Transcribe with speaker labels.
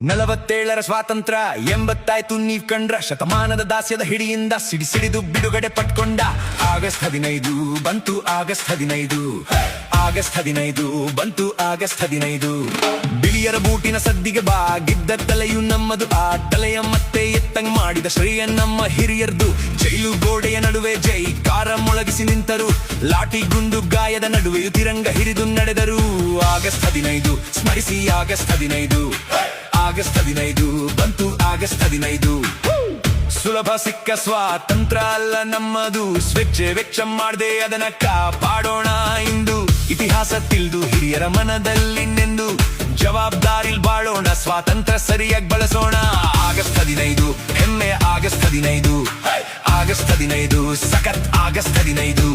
Speaker 1: 47ರ ಸ್ವಾತಂತ್ರ್ಯ 80 ನೀವ್ ಕಂಡ್ರ ಶತಮಾನದ ದಾಸ್ಯದ ಹಿಡಿಯಿಂದ ಸಿಡಿಸಿಡಿದು ಬಿಡುಗಡೆ ಪಟ್ಕೊಂಡ ಆಗಸ್ಟ್ 15 ಬಂತು ಆಗಸ್ಟ್ 15 ಆಗಸ್ಟ್ 15 ಬಂತು ಆಗಸ್ಟ್ 15 ಬಿಳಿಯರ ಬೂಟಿನ ಸದ್ದಿಗೆ ಬಾಗಿದ್ದ ತಲೆಯು ನಮ್ಮದು ಆ ತಲೆಯ ಮತ್ತೆ ಎತ್ತಂಗ್ ಮಾಡಿದ ಶ್ರೇಯ ನಮ್ಮ ಹಿರಿಯರ್ದು ಜೈಲು ಗೋಡೆಯ ನಡುವೆ ಜೈ ಕಾರ ಮೊಳಗಿಸಿ ನಿಂತರು ಲಾಠಿ ಗುಂಡು ಗಾಯದ ನಡುವೆಯು ತಿರಂಗ ಹಿರಿದು ನಡೆದರು ಆಗಸ್ಟ್ 15 ಸ್ಮರಿಸಿ ಆಗಸ್ಟ್ 15 ಆಗಸ್ಟ್ 15 ಬಂತು ಆಗಸ್ಟ್ 15 ಸುಲಭ ಸಿಕ್ಕ ಸ್ವಾತಂತ್ರ್ಯ ಅಲ್ಲ ನಮ್ಮದು ಸ್ವೇಚ್ಛೆ ವೆಚ್ಚ ಮಾಡದೆ ಅದನ್ನ ಕಾಪಾಡೋಣ ಇಂದು ಇತಿಹಾಸ ತಿಳಿದು ಹಿರಿಯರ ಮನದಲ್ಲಿ ನೆಂದು ಜವಾಬ್ದಾರಿಲ್ ಬಾಳೋಣ ಸ್ವಾತಂತ್ರ್ಯ ಸರಿಯಾಗಿ ಬಳಸೋಣ ಆಗಸ್ಟ್ 15 ಹೆಮ್ಮೆ ಆಗಸ್ಟ್ 15 ಆಗಸ್ಟ್ 15 ಸಖತ್ ಆಗಸ್ಟ್ 15